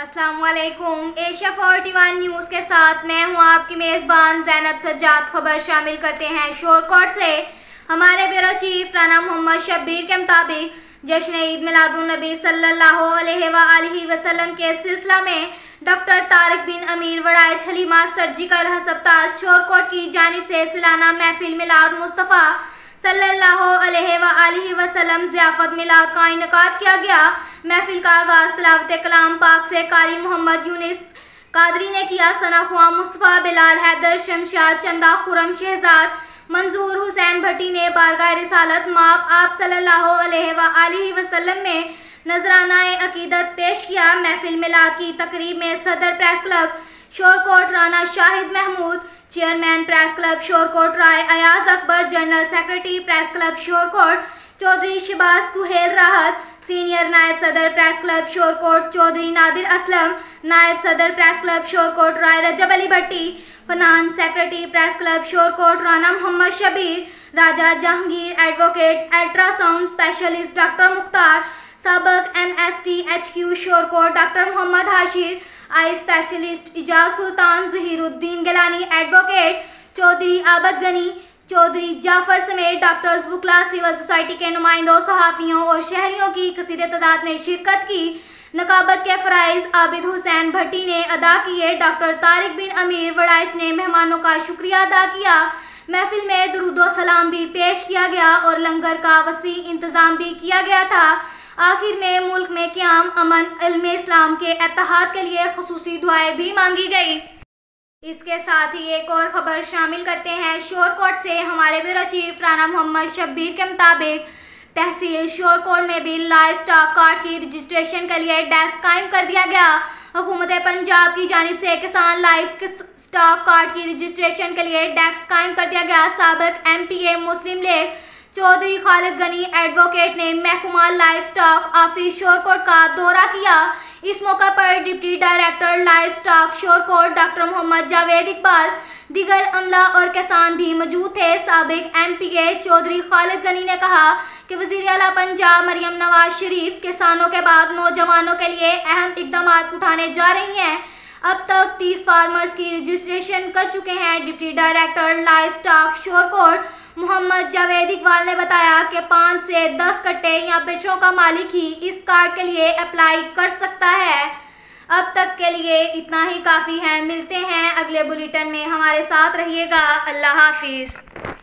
अस्सलाम वालेकुम। Asia 41 news के साथ मैं हूं आपकी मेज़बान ज़ैनब सज्जाद। खबर शामिल करते हैं शोरकोट से। हमारे ब्यूरो चीफ राना मोहम्मद शब्बीर के मुताबिक जश्न ईद मिलादुन नबी सल्लल्लाहु अलैहि वसल्लम के सिलसिला में डॉक्टर तारिक बिन अमीर वड़ाइच हलीमा सर्जिकल हस्पताल शोरकोट की जानिब से सालाना महफिल मिलाद मुस्तफ़ा सल्लल्लाहु अलैहि वसल्लम ज़ियाफ़त मिलाद का इनेकाद किया गया। महफिल का आगाज़ तिलावत कलाम पाक से कारी मोहम्मद यूनिस कादरी ने किया। सना हुआ मुस्तफ़ा बिलाल हैदर शमशाद चंदा खुरम शहजाद मंजूर हुसैन भट्टी ने बारगाह रिसालत माप आप सल्लल्लाहु अलैहि वसल्लम में नजरानाए अकीदत पेश किया। महफिल मिलाद की तकरीब में सदर press club Shorkot Rana Shahid Mahmood, chairman press club Shorkot Rai Ayaz Akbar, general secretary press club Shorkot Chaudhry Shibaz Suhail Rahat, senior नायब सदर प्रेस क्लब शोरकोट चौधरी नादिर असलम, नायब सदर प्रेस क्लब शोरकोट राय रजब अली भट्टी, फनान secretary press club Shorkot Rana Mohammad Shabbir, Raja Jahangir advocate, ultrasound specialist doctor Mukhtar, सबक MST HQ Shorkot doctor Mohammad Hashir, eye specialist Ijaz सुल्तान, जहीरुद्दीन गिलानी एडवोकेट, चौधरी आबद गनी, चौधरी जाफर समेत डॉक्टर्स वकला सिविल सोसाइटी के नुमाइंदों, सहाफ़ियों और शहरियों की कसीर तादाद ने शिरकत की। नकाबत के फ़राइज़ आबिद हुसैन भट्टी ने अदा किए। डॉक्टर तारिक बिन अमीर वड़ाइच ने मेहमानों का शुक्रिया अदा किया। महफिल में दुरूदो सलाम भी पेश किया गया और लंगर का वसी इंतज़ाम भी किया गया था। आखिर में मुल्क में क़याम, अमन, इल्म इस्लाम के इत्तेहाद के लिए ख़ुसूसी दुआएं भी मांगी गई। इसके साथ ही एक और ख़बर शामिल करते हैं शोरकोट से। हमारे ब्यूरो चीफ राना मोहम्मद शब्बीर के मुताबिक तहसील शोरकोट में भी लाइव स्टॉक कार्ड की रजिस्ट्रेशन के लिए डेस्क कायम कर दिया गया। हुकूमत पंजाब की जानिब से किसान लाइव स्टॉक कार्ड की रजिस्ट्रेशन के लिए डेस्क कायम कर दिया गया। साबिक MPA मुस्लिम लीग चौधरी खालिद गनी एडवोकेट ने महकमा लाइव स्टॉक ऑफिस शोरकोट का दौरा किया। इस मौका पर deputy director livestock Shorkot doctor Mohammad Javed Iqbal, दीगर अमला और किसान भी मौजूद थे। साबिक MPA चौधरी खालिद गनी ने कहा कि वज़ीर आला पंजाब मरियम नवाज शरीफ किसानों के बाद नौजवानों के लिए अहम इकदाम उठाने जा रही हैं। अब तक 30 फार्मर्स की रजिस्ट्रेशन कर चुके हैं। Deputy director livestock Shorkot Mohammad Javed Iqbal ने बताया कि 5 से 10 कट्टे या बछड़ों का मालिक ही इस कार्ड के लिए अप्लाई कर सकता है। अब तक के लिए इतना ही काफ़ी है। मिलते हैं अगले बुलेटिन में, हमारे साथ रहिएगा। अल्लाह हाफिज़।